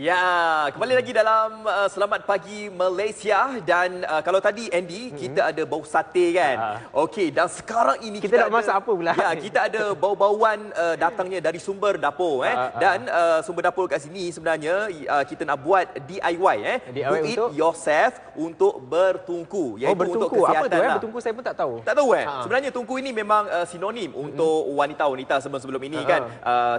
Ya, kembali lagi dalam Selamat Pagi Malaysia. Dan kalau tadi Andy, kita ada bau sate kan? Okey, dan sekarang ini kita nak masak apa pula? Ya, kita ada bau-bauan datangnya dari sumber dapur. Dan sumber dapur kat sini sebenarnya kita nak buat DIY. Do it untuk? yourself untuk bertungku. Iaitu bertungku. untuk kesihatan. Apa tu lah. bertungku saya pun tak tahu. Tak tahu Sebenarnya tungku ini memang sinonim untuk wanita-wanita sebelum ini kan.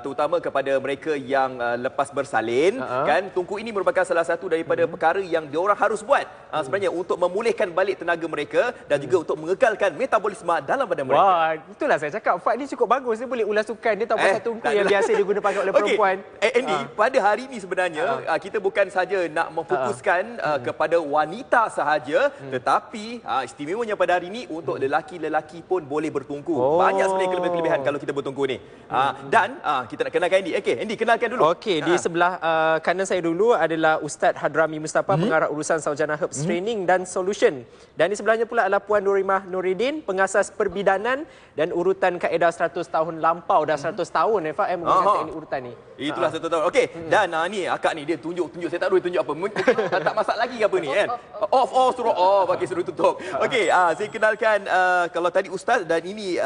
Terutama kepada mereka yang lepas bersalin kan. Tungku ini merupakan salah satu daripada perkara yang diorang harus buat sebenarnya untuk memulihkan balik tenaga mereka dan juga untuk mengekalkan metabolisme dalam badan mereka. Wah, itulah saya cakap. Fad ni cukup bagus. Dia boleh ulas sukan. Dia tahu pasal tungku yang biasa digunakan oleh perempuan. Andy, pada hari ini sebenarnya kita bukan saja nak memfokuskan kepada wanita sahaja, tetapi istimewanya pada hari ini untuk lelaki-lelaki pun boleh bertungku. Banyak sebenarnya kelebihan kalau kita bertungku ni. Dan kita nak kenalkan Andy. Okey, Andy kenalkan dulu. Okey, di sebelah kanan saya dulu adalah Ustaz Hadrami Mustafa, pengarah urusan Sarjana Herbs Training dan Solution. Dan di sebelahnya pula adalah Puan Nurimah Nuridin, pengasas perbidanan dan urutan kaedah 100 tahun lampau. Dah 100 tahun menggunakan teknik urutan ni. Itulah 100 tahun. Okey, dan ni akak ni dia tunjuk. Saya tak tahu dia tunjuk apa. Mungkin tak masak lagi ke apa ni kan? Suruh tutup. Okey, saya kenalkan kalau tadi Ustaz dan ini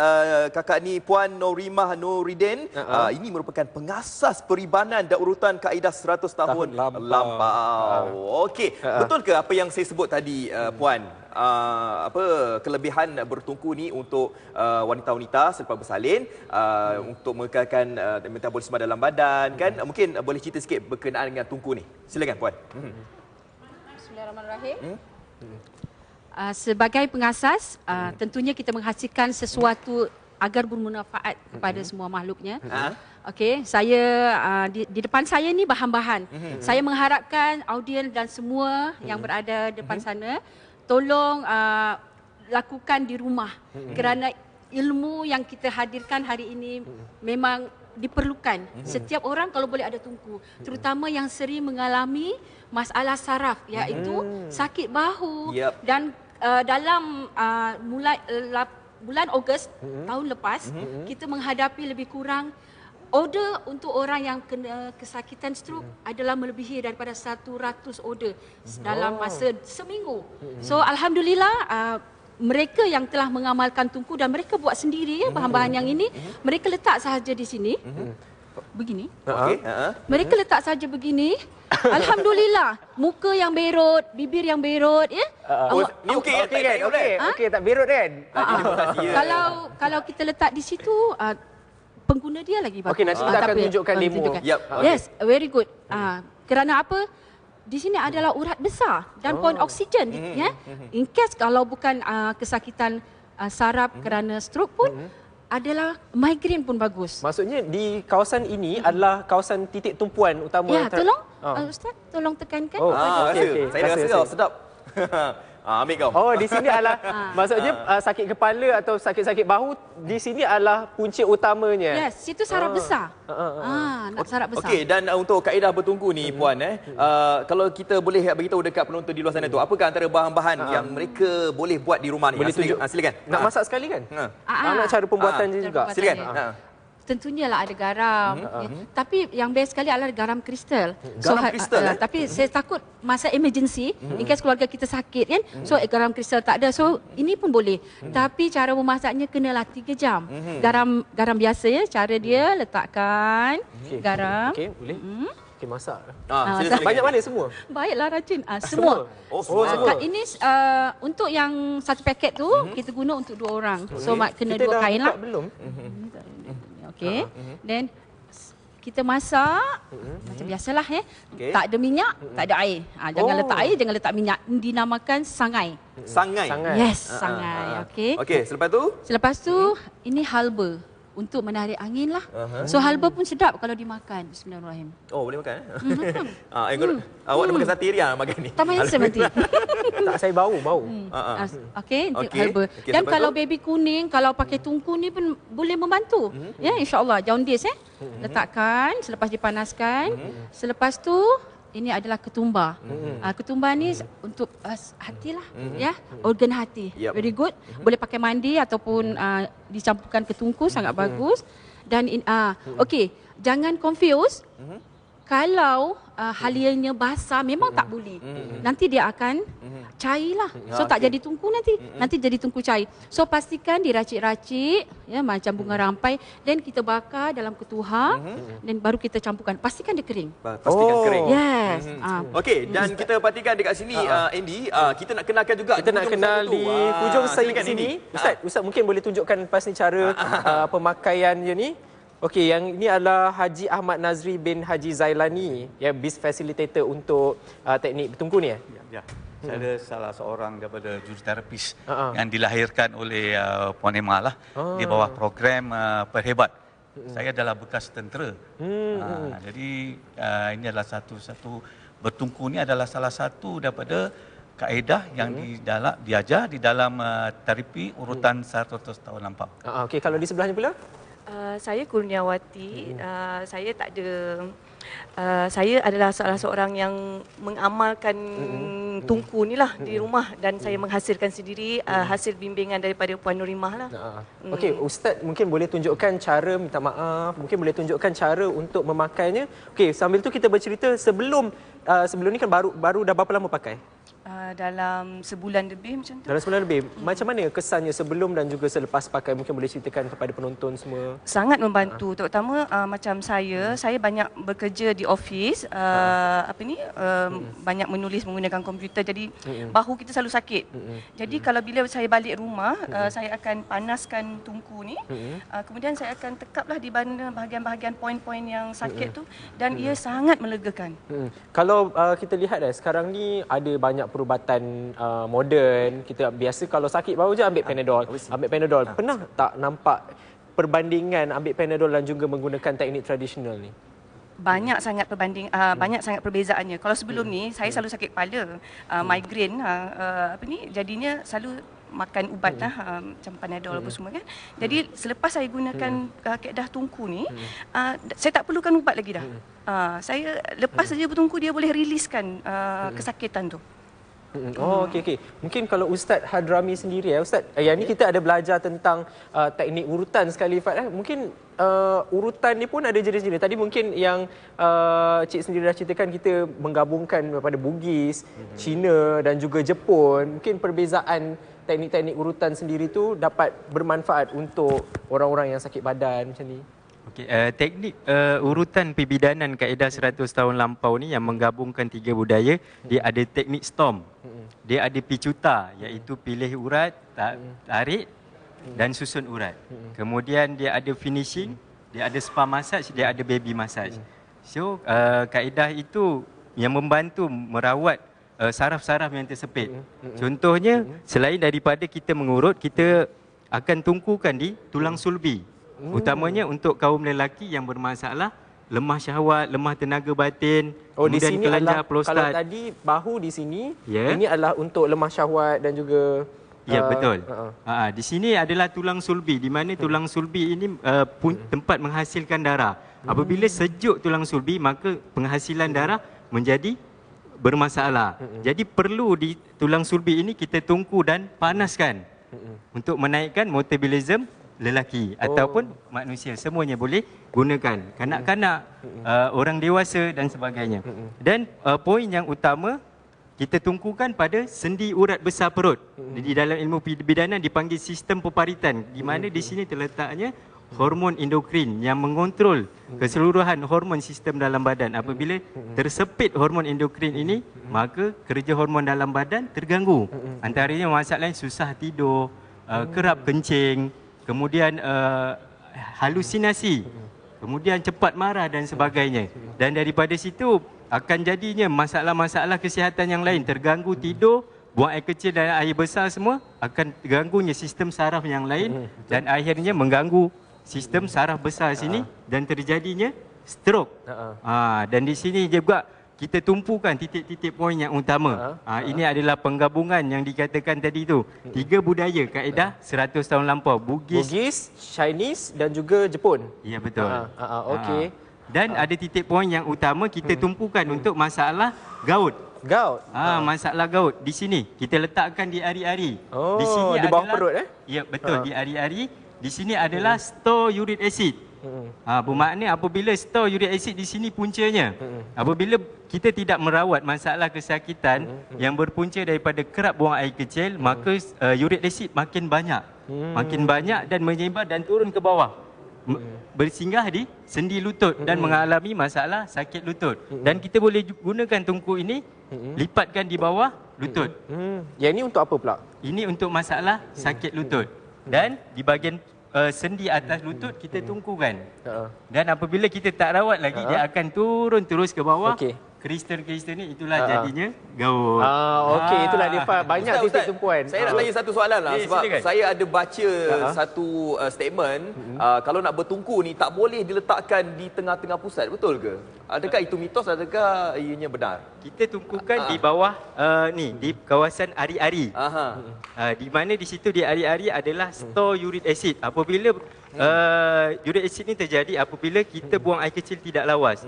kakak ni Puan Nurimah Nuridin. Ini merupakan pengasas peribadanan dan urutan kaedah 100 tahun lampau. Okey, betul ke apa yang saya sebut tadi Puan? Kelebihan bertungku ni untuk wanita-wanita selepas bersalin untuk mengekalkan metabolisme dalam badan kan. Mungkin boleh cerita sikit berkenaan dengan tungku ni. Silakan Puan. Bismillahirrahmanirrahim. Sebagai pengasas, tentunya kita menghasilkan sesuatu agar bermanfaat kepada semua makhluknya. Okey, saya di depan saya ni bahan-bahan. Saya mengharapkan audien dan semua yang berada depan sana tolong lakukan di rumah kerana ilmu yang kita hadirkan hari ini memang diperlukan. Setiap orang kalau boleh ada tungku, terutama yang sering mengalami masalah saraf iaitu sakit bahu dan dalam mulai bulan Ogos tahun lepas kita menghadapi lebih kurang order untuk orang yang kena kesakitan stroke adalah melebihi daripada 100 order dalam masa seminggu. So alhamdulillah mereka yang telah mengamalkan tungku dan mereka buat sendiri bahan-bahan yang ini, mereka letak sahaja di sini. Begini. Mereka letak saja begini. Alhamdulillah, muka yang berot, bibir yang berot Ni okey kan? Okey tak berot kan? Kalau kita letak di situ pengguna dia lagi bagus. Okey, nanti kita akan tunjukkan demo. Yes, very good. Kerana apa? Di sini adalah urat besar dan poin oksigen. In case kalau bukan kesakitan saraf kerana stroke pun, adalah migraine pun bagus. Maksudnya di kawasan ini adalah kawasan titik tumpuan utama. Ya, tolong Ustaz, tolong tekankan. Okay. Saya rasa sedap. Ambil kau. Di sini adalah maksudnya sakit kepala atau sakit-sakit bahu di sini adalah punca utamanya. Yes, situ saraf besar. Nak saraf besar. Okey, dan untuk kaedah bertungku ni Puan kalau kita boleh beritahu dekat penonton di luar sana tu, apakah antara bahan-bahan yang mereka boleh buat di rumah ni? Boleh tunjuk. Silakan. Nak masak sekali kan? Nak cara pembuatan juga. Silakan. Tentunya lah ada garam. Tapi yang best sekali adalah garam kristal. Garam kristal. Tapi saya takut masa emergency, in case keluarga kita sakit kan, so garam kristal tak ada. So ini pun boleh. Tapi cara memasaknya kenalah 3 jam. Garam biasa ya, cara dia letakkan garam. Okey, boleh. Okey, masak. Banyak mana semua? Baiklah rajin. Semua. Semua. Ini untuk yang satu paket tu kita guna untuk 2 orang. So kena 2 kain lah. Belum. Okey. Then kita masak macam biasalah Tak ada minyak, tak ada air. Jangan letak air, jangan letak minyak. Dinamakan sangai. Sangai. Yes, sangai. Okey, selepas tu ini halba untuk menarik angin lah. So halba pun sedap kalau dimakan. Bismillahirrahmanirrahim. Boleh makan awak nak makan sate dia makan ni. Tak main nanti. Tak, saya bau. Okey, halba. Dan kalau baby kuning, kalau pakai tungku ni pun boleh membantu. Ya, insya-Allah jaundice letakkan selepas dipanaskan. Selepas tu ini adalah ketumbar. Ketumbar ni untuk hati lah, ya, organ hati. Very good. Boleh pakai mandi ataupun dicampurkan ke tungku, sangat bagus. Dan okey, jangan confuse Kalau halianya basah memang tak boleh. Nanti dia akan cairlah. So tak jadi tungku nanti. Nanti jadi tungku cair. So pastikan diracik-racik ya macam bunga rampai dan kita bakar dalam ketuhar dan baru kita campurkan. Pastikan dia kering. Pastikan kering. Yes. Okey, dan kita perhatikan dekat sini Andy, kita nak kenalkan juga Kita nak kenal di hujung silakan, sini. Andy. Ustaz mungkin boleh tunjukkan lepas ni cara pemakaiannya ni. Okey, yang ini adalah Haji Ahmad Nazri bin Haji Zailani, ya, BIS facilitator untuk teknik bertungku ni. Ya. Saya salah seorang daripada juruterapis yang dilahirkan oleh Puan Emma lah di bawah program Perhebat. Saya adalah bekas tentera. Jadi ini adalah satu bertungku ni adalah salah satu daripada kaedah yang diajar di dalam terapi urutan 100 tahun lampau. Okey, kalau di sebelahnya pula? Saya Kurniawati. Saya tak ada. Saya adalah salah seorang yang mengamalkan tungku ni lah di rumah dan saya menghasilkan sendiri hasil bimbingan daripada Puan Nurimah lah. Okey, Ustaz mungkin boleh tunjukkan cara, minta maaf, mungkin boleh tunjukkan cara untuk memakainya. Okey, sambil tu kita bercerita sebelum ni kan baru dah berapa lama pakai? Dalam sebulan lebih macam tu. Dalam sebulan lebih. Macam mana kesannya sebelum dan juga selepas pakai? Mungkin boleh ceritakan kepada penonton semua. Sangat membantu, terutama macam saya banyak bekerja di office, banyak menulis menggunakan komputer, jadi bahu kita selalu sakit. Jadi kalau bila saya balik rumah, saya akan panaskan tungku ni, kemudian saya akan tekaplah di mana bahagian-bahagian poin-poin yang sakit tu dan ia sangat melegakan. Kalau kita lihat sekarang ni ada banyak perubatan moden. Kita biasa kalau sakit baru je ambil Panadol. Pernah tak nampak perbandingan ambil Panadol dan juga menggunakan teknik tradisional ni? Banyak sangat banyak sangat perbezaannya. Kalau sebelum ni saya selalu sakit kepala, migraine, jadinya selalu makan ubat lah, macam Panadol apa semua kan. Jadi selepas saya gunakan kaedah tungku ni, saya tak perlukan ubat lagi dah. Saya lepas saja bertungku dia boleh riliskan kesakitan tu. Okey. Mungkin kalau Ustaz Hadrami sendiri Ustaz, yang ni kita ada belajar tentang teknik urutan sekali Fat. Mungkin urutan ni pun ada jenis-jenis. Tadi mungkin yang Cik sendiri dah ceritakan kita menggabungkan daripada Bugis, Cina dan juga Jepun. Mungkin perbezaan teknik-teknik urutan sendiri tu dapat bermanfaat untuk orang-orang yang sakit badan macam ni. Okey, teknik urutan perbidanan kaedah 100 tahun lampau ni yang menggabungkan 3 budaya, dia ada teknik storm. Dia ada picuta, iaitu pilih urat, tarik dan susun urat. Kemudian dia ada finishing, dia ada spa massage, dia ada baby massage. So kaedah itu yang membantu merawat saraf-saraf yang tersepit. Contohnya, selain daripada kita mengurut, kita akan tungkukan di tulang sulbi. Utamanya untuk kaum lelaki yang bermasalah lemah syahwat, lemah tenaga batin, di kemudian sini kelenjar adalah, prostat. kalau tadi bahu di sini, ini adalah untuk lemah syahwat dan juga betul. Di sini adalah tulang sulbi, di mana tulang sulbi ini tempat menghasilkan darah. Apabila sejuk tulang sulbi, maka penghasilan darah menjadi bermasalah. Jadi perlu di tulang sulbi ini kita tungku dan panaskan untuk menaikkan metabolism lelaki ataupun manusia, semuanya boleh gunakan, kanak-kanak, orang dewasa dan sebagainya. Dan poin yang utama, kita tungkukan pada sendi urat besar perut. Di dalam ilmu perbidanan dipanggil sistem peparitan, di mana di sini terletaknya hormon endokrin yang mengontrol keseluruhan hormon sistem dalam badan. Apabila tersepit hormon endokrin ini, maka kerja hormon dalam badan terganggu. Antaranya masalahnya susah tidur, kerap kencing, kemudian halusinasi, kemudian cepat marah dan sebagainya. Dan daripada situ akan jadinya masalah-masalah kesihatan yang lain, terganggu tidur, buang air kecil dan air besar, semua akan terganggunya sistem saraf yang lain dan akhirnya mengganggu sistem saraf besar sini dan terjadinya stroke. Dan di sini juga kita tumpukan titik-titik poin yang utama. Ini adalah penggabungan yang dikatakan tadi tu. 3 budaya kaedah 100 tahun lampau. Bugis, Chinese dan juga Jepun. Ya, betul. Okey. Dan ada titik poin yang utama kita tumpukan untuk masalah gout. Masalah gout. Di sini kita letakkan di ari-ari. Di sini di bawah perut Ya, betul, di ari-ari. Di sini adalah store uric acid. Bermakna apabila stor uric acid di sini puncanya. Apabila kita tidak merawat masalah kesakitan yang berpunca daripada kerap buang air kecil, maka uric acid makin banyak. Makin banyak dan menyebar dan turun ke bawah. Bersinggah di sendi lutut dan mengalami masalah sakit lutut. Dan kita boleh gunakan tungku ini, lipatkan di bawah lutut. Yang ini untuk apa pula? Ini untuk masalah sakit lutut. Dan di bahagian sendi atas lutut kita tungkukan. Dan apabila kita tak rawat lagi, dia akan turun terus ke bawah. Okey. Kristal-kristal ni itulah jadinya gaut. Okey, itulah dia banyak titik tumpuan. Saya nak tanya satu soalan lah sebab silakan. saya ada baca satu statement kalau nak bertungku ni tak boleh diletakkan di tengah-tengah pusat, betul ke? Adakah itu mitos, adakah ianya benar? Kita tungkukan di bawah di kawasan ari-ari. Di mana di situ di ari-ari adalah stor uric acid. Apabila uric acid ni terjadi apabila kita buang air kecil tidak lawas.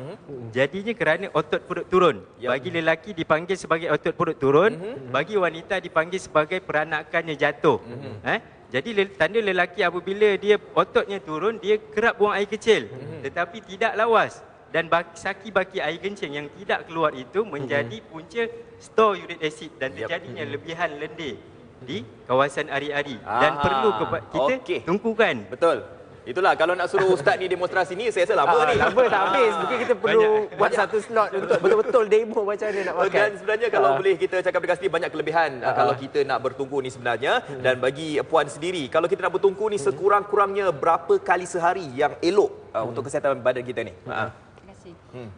Jadinya kerana otot perut turun. Bagi lelaki dipanggil sebagai otot perut turun, bagi wanita dipanggil sebagai peranakannya jatuh. Jadi tanda lelaki apabila dia ototnya turun, dia kerap buang air kecil tetapi tidak lawas. Dan baki air kencing yang tidak keluar itu menjadi punca stor uric acid dan terjadinya lebihan lendir di kawasan ari-ari. Dan perlu kita tungkukan. Betul. Itulah kalau nak suruh ustaz ni demonstrasi ni saya rasa lama ni. Lama tak habis. Mungkin kita perlu buat satu slot untuk betul-betul demo macam mana nak makan. Dan sebenarnya kalau boleh kita cakap dekat sini banyak kelebihan kalau kita nak bertungku ni sebenarnya. Dan bagi puan sendiri, kalau kita nak bertungku ni sekurang-kurangnya berapa kali sehari yang elok untuk kesihatan badan kita ni?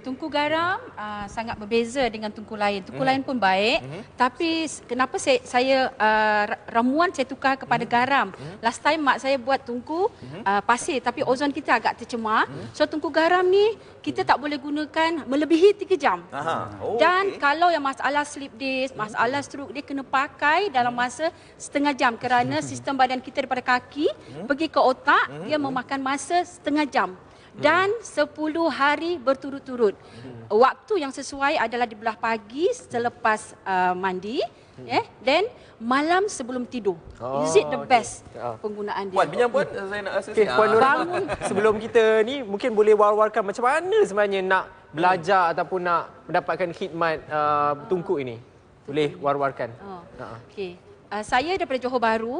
Tungku garam sangat berbeza dengan tungku lain. Tungku lain pun baik, tapi kenapa saya ramuan saya tukar kepada garam. Last time mak saya buat tungku pasir, tapi ozon kita agak tercemar. So tungku garam ni kita tak boleh gunakan melebihi 3 jam. Dan kalau yang masalah sleep disc, masalah stroke, dia kena pakai dalam masa setengah jam kerana sistem badan kita daripada kaki pergi ke otak, dia memakan masa setengah jam. Dan 10 hari berturut-turut. Waktu yang sesuai adalah di belah pagi selepas mandi, dan malam sebelum tidur. Is it the best penggunaan dia? Puan, bincang puan, saya nak rasa Puan Nur, sebelum kita ni mungkin boleh war-warkan macam mana sebenarnya nak belajar ataupun nak mendapatkan khidmat tungku ini. Boleh war-warkan. Okey. Saya daripada Johor Bahru.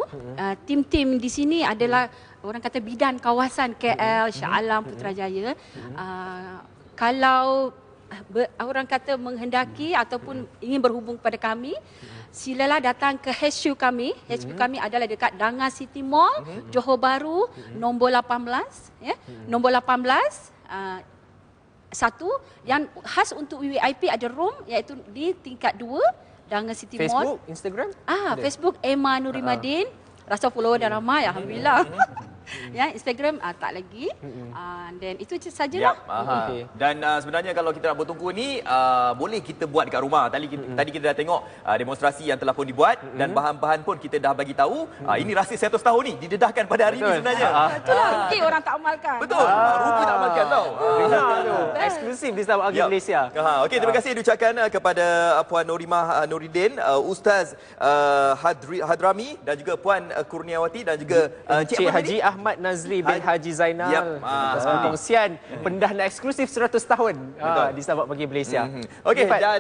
Tim-tim di sini adalah orang kata bidan kawasan KL, Shah Alam, Putrajaya. Kalau orang kata menghendaki ataupun ingin berhubung kepada kami, silalah datang ke HQ kami. HQ kami adalah dekat Danga City Mall, Johor Bahru, nombor 18. Nombor 18. Satu yang khas untuk VIP ada room iaitu di tingkat 2 Danga City Mall. Facebook, Instagram? Facebook Emma Nurimadin. Rasa follower dah ramai, alhamdulillah. Ya, Instagram tak lagi. Dan itu sajalah. Dan sebenarnya kalau kita nak bertungku ni boleh kita buat dekat rumah. Tadi kita dah tengok demonstrasi yang telah pun dibuat dan bahan-bahan pun kita dah bagi tahu. Ini rahsia 100 tahun ni didedahkan pada hari ini sebenarnya. Itulah rugi orang tak amalkan. Betul. Rugi tak amalkan tau. Eksklusif di Sabah Agri Malaysia. Okey, terima kasih diucapkan kepada Puan Norimah Nuridin, Ustaz Hadrami dan juga Puan Kurniawati dan juga Cik Haji Ahmad Nazri bin Haji Zainal atas perkongsian pendahan eksklusif 100 tahun di Sabah Pagi Malaysia. Okey,